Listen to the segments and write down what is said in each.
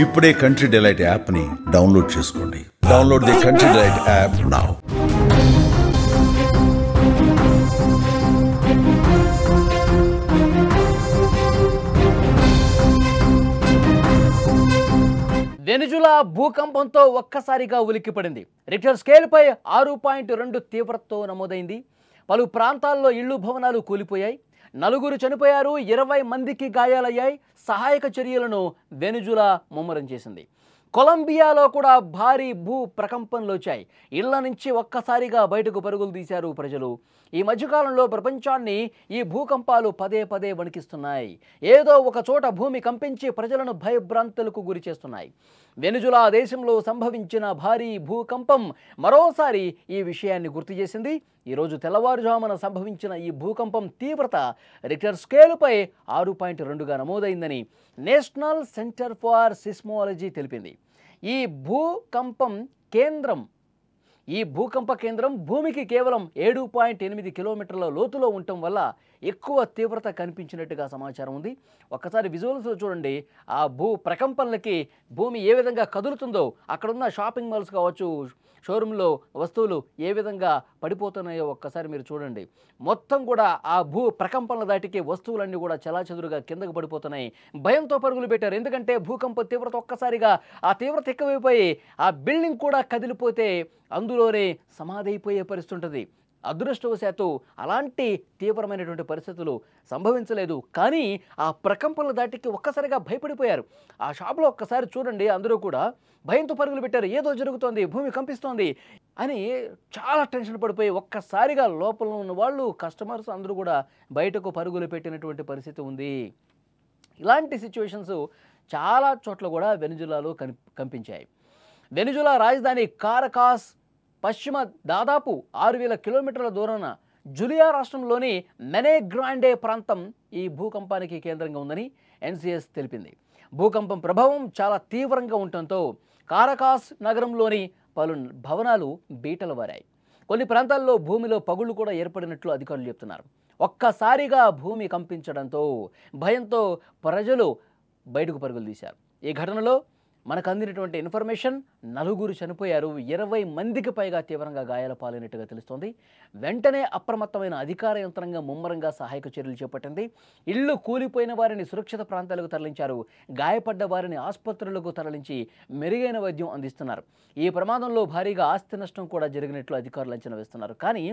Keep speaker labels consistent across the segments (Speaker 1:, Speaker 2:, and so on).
Speaker 1: ఇప్పుడే Country Delight యాప్ని download చేసుకోండి. Download the Country Delight app now.
Speaker 2: Venezuela భూకంపంతో ఒక్కసారిగా ఉలిక్కిపడింది. రిక్టర్ స్కేల్పై 6.2 తీవ్రతతో నమోదైంది. పలు ప్రాంతాల్లో ఇళ్లు భవనాలు కూలిపోయాయి. 4 చనిపోయారు, 20 మందికి గాయాలయ్యాయి. సహాయక చర్యలను వెనుజులా ముమ్మరం చేసింది. కొలంబియాలో కూడా భారీ భూ ప్రకంపనలు వచ్చాయి. ఇళ్ల నుంచి ఒక్కసారిగా బయటకు పరుగులు తీశారు ప్రజలు. ఈ మధ్యకాలంలో ప్రపంచాన్ని ఈ భూకంపాలు పదే పదే వణికిస్తున్నాయి. ఏదో ఒక చోట భూమి కంపించి ప్రజలను భయభ్రాంతులకు గురి చేస్తున్నాయి. వెనుజులా దేశంలో సంభవించిన భారీ భూకంపం మరోసారి ఈ విషయాన్ని గుర్తు చేసింది. ఈరోజు తెల్లవారుజామున సంభవించిన ఈ భూకంపం తీవ్రత రిక్టర్ స్కేలుపై 6.2గా నమోదైందని నేషనల్ సెంటర్ ఫర్ సిస్మోలజీ తెలిపింది. ఈ భూకంప కేంద్రం భూమికి కేవలం 7.8 కిలోమీటర్ల లోతులో ఉండటం వల్ల ఎక్కువ తీవ్రత కనిపించినట్టుగా సమాచారం ఉంది. ఒక్కసారి విజువల్స్లో చూడండి. ఆ ప్రకంపనలకి భూమి ఏ విధంగా కదులుతుందో, అక్కడున్న షాపింగ్ మాల్స్ కావచ్చు, షోరూంలో వస్తువులు ఏ విధంగా పడిపోతున్నాయో ఒక్కసారి మీరు చూడండి. మొత్తం కూడా ఆ ప్రకంపనల దాటికి వస్తువులన్నీ కూడా చెలాచెదురుగా కిందకు పడిపోతున్నాయి. భయంతో పరుగులు పెట్టారు. ఎందుకంటే భూకంప తీవ్రత ఒక్కసారిగా ఆ తీవ్రత ఎక్కువైపోయి ఆ బిల్డింగ్ కూడా కదిలిపోతే అందులోనే సమాధైపోయే పరిస్థితి ఉంటుంది. అదృష్టవశాత్తు అలాంటి తీవ్రమైనటువంటి పరిస్థితులు సంభవించలేదు. కానీ ఆ ప్రకంపనల దాటికి ఒక్కసారిగా భయపడిపోయారు. ఆ షాపులో ఒక్కసారి చూడండి, అందరూ కూడా భయంతో పరుగులు పెట్టారు. ఏదో జరుగుతోంది, భూమి కంపిస్తోంది అని చాలా టెన్షన్ పడిపోయి ఒక్కసారిగా లోపల ఉన్న వాళ్ళు, కస్టమర్స్ అందరూ కూడా బయటకు పరుగులు పెట్టినటువంటి పరిస్థితి ఉంది. ఇలాంటి సిచ్యువేషన్స్ చాలా చోట్ల కూడా వెనుజులాలో కంపించాయి. వెనుజులా రాజధాని కారకాస్ పశ్చిమ దాదాపు 6,000 కిలోమీటర్ల దూరాన జులియా రాష్ట్రంలోని మెనే గ్రాండే ప్రాంతం ఈ భూకంపానికి కేంద్రంగా ఉందని ఎన్సిఎస్ తెలిపింది. భూకంపం ప్రభావం చాలా తీవ్రంగా ఉండటంతో కారకాస్ నగరంలోని పలు భవనాలు బీటలు వారాయి. కొన్ని ప్రాంతాల్లో భూమిలో పగుళ్లు కూడా ఏర్పడినట్లు అధికారులు చెప్తున్నారు. ఒక్కసారిగా భూమి కంపించడంతో భయంతో ప్రజలు బయటకు పరుగులు తీశారు. ఈ ఘటనలో మనకు అందినటువంటి ఇన్ఫర్మేషన్ 4 చనిపోయారు, 20 మందికి పైగా తీవ్రంగా గాయాల పాలైనట్టుగా తెలుస్తోంది. వెంటనే అప్రమత్తమైన అధికార యంత్రాంగం ముమ్మరంగా సహాయక చర్యలు చేపట్టింది. ఇళ్లు కూలిపోయిన వారిని సురక్షిత ప్రాంతాలకు తరలించారు. గాయపడ్డ వారిని ఆసుపత్రులకు తరలించి మెరుగైన వైద్యం అందిస్తున్నారు. ఈ ప్రమాదంలో భారీగా ఆస్తి నష్టం కూడా జరిగినట్లు అధికారులు అంచనా వేస్తున్నారు. కానీ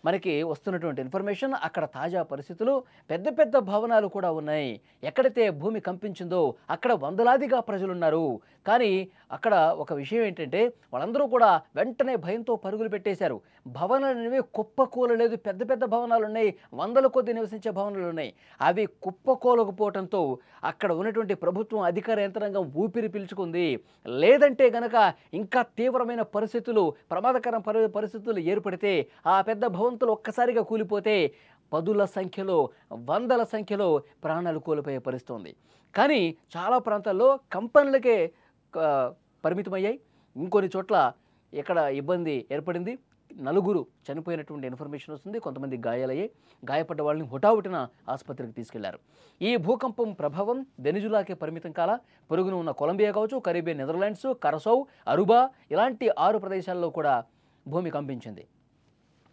Speaker 2: మనకి వస్తున్నటువంటి ఇన్ఫర్మేషన్, అక్కడ తాజా పరిస్థితులు, పెద్ద పెద్ద భవనాలు కూడా ఉన్నాయి. ఎక్కడైతే భూమి కంపించిందో అక్కడ వందలాదిగా ప్రజలున్నారు. కానీ అక్కడ ఒక విషయం ఏంటంటే, వాళ్ళందరూ కూడా వెంటనే భయంతో పరుగులు పెట్టేశారు. భవనాలు అనేవి కుప్పకూలలేదు. పెద్ద పెద్ద భవనాలు ఉన్నాయి, వందల కొద్ది నివసించే భవనాలు ఉన్నాయి. అవి కుప్పకూలకపోవడంతో అక్కడ ఉన్నటువంటి ప్రభుత్వం అధికార యంత్రాంగం ఊపిరి పీల్చుకుంది. లేదంటే గనక ఇంకా తీవ్రమైన పరిస్థితులు, ప్రమాదకర పరిస్థితులు ఏర్పడితే, ఆ పెద్ద భవంతులు ఒక్కసారిగా కూలిపోతే 10ల సంఖ్యలో, 100ల సంఖ్యలో ప్రాణాలు కోల్పోయే పరిస్థితి ఉంది. కానీ చాలా ప్రాంతాల్లో కంపెనీలకే పరిమితమయ్యాయి. ఇంకొన్ని చోట్ల ఇక్కడ ఇబ్బంది ఏర్పడింది. 4 చనిపోయినటువంటి ఇన్ఫర్మేషన్ వస్తుంది. కొంతమంది గాయాలయ్యాయి. గాయపడ్డ వాళ్ళని హుటాహుటిన ఆసుపత్రికి తీసుకెళ్లారు. ఈ భూకంపం ప్రభావం వెనుజులాకే పరిమితం కాల. పొరుగున ఉన్న కొలంబియా కావచ్చు, కరీబియన్ నెదర్లాండ్స్, కరసౌ, అరుబా ఇలాంటి 6 ప్రదేశాల్లో కూడా భూమి కంపించింది.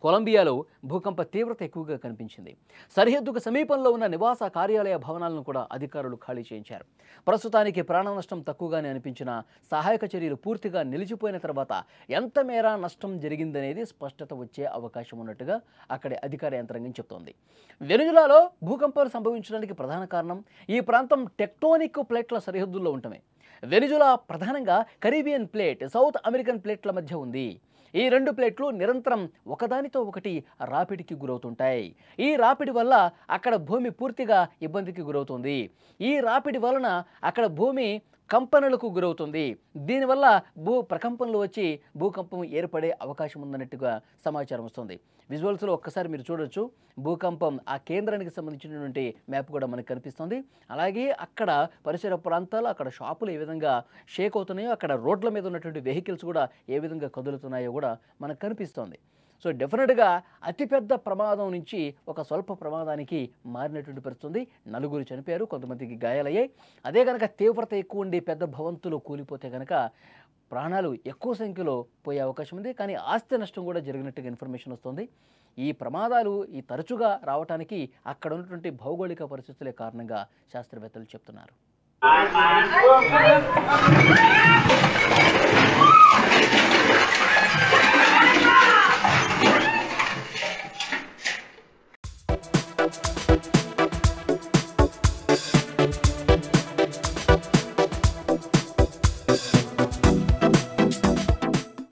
Speaker 2: కొలంబియాలో భూకంప తీవ్రత ఎక్కువగా కనిపించింది. సరిహద్దుకు సమీపంలో ఉన్న నివాస కార్యాలయ భవనాలను కూడా అధికారులు ఖాళీ చేయించారు. ప్రస్తుతానికి ప్రాణ నష్టం తక్కువగానే అనిపించిన సహాయక చర్యలు పూర్తిగా నిలిచిపోయిన తర్వాత ఎంత మేర నష్టం జరిగిందనేది స్పష్టత వచ్చే అవకాశం ఉన్నట్టుగా అక్కడి అధికార యంత్రాంగం చెప్తోంది. వెనుజులాలో భూకంపాలు సంభవించడానికి ప్రధాన కారణం ఈ ప్రాంతం టెక్టోనిక్ ప్లేట్ల సరిహద్దుల్లో ఉండటమే. వెనుజులా ప్రధానంగా కరీబియన్ ప్లేట్, సౌత్ అమెరికన్ ప్లేట్ల మధ్య ఉంది. ఈ 2 ప్లేట్లు నిరంతరం ఒకదానితో ఒకటి రాపిడికి గురవుతుంటాయి. ఈ రాపిడి వల్ల అక్కడ భూమి పూర్తిగా ఇబ్బందికి గురవుతుంది. ఈ రాపిడి వలన అక్కడ భూమి కంపనలకు గురవుతుంది. దీనివల్ల ప్రకంపనలు వచ్చి భూకంపం ఏర్పడే అవకాశం ఉందన్నట్టుగా సమాచారం వస్తుంది. విజువల్స్లో ఒక్కసారి మీరు చూడొచ్చు. భూకంపం ఆ కేంద్రానికి సంబంధించినటువంటి మ్యాప్ కూడా మనకు కనిపిస్తుంది. అలాగే అక్కడ పరిసర ప్రాంతాలు, అక్కడ షాపులు ఏ విధంగా షేక్ అవుతున్నాయో, అక్కడ రోడ్ల మీద ఉన్నటువంటి వెహికల్స్ కూడా ఏ విధంగా కదులుతున్నాయో కూడా మనకు కనిపిస్తోంది. సో డెఫినెట్గా అతిపెద్ద ప్రమాదం నుంచి ఒక స్వల్ప ప్రమాదానికి మారినటువంటి పరిస్థితుంది. 4 చనిపోయారు, కొంతమందికి గాయాలయ్యాయి. అదే కనుక తీవ్రత ఎక్కువ ఉండి పెద్ద భవంతులు కూలిపోతే కనుక ప్రాణాలు ఎక్కువ సంఖ్యలో పోయే అవకాశం ఉంది. కానీ ఆస్తి నష్టం కూడా జరిగినట్టుగా ఇన్ఫర్మేషన్ వస్తుంది. ఈ ప్రమాదాలు ఈ తరచుగా రావడానికి అక్కడ ఉన్నటువంటి భౌగోళిక పరిస్థితులే కారణంగా శాస్త్రవేత్తలు చెప్తున్నారు.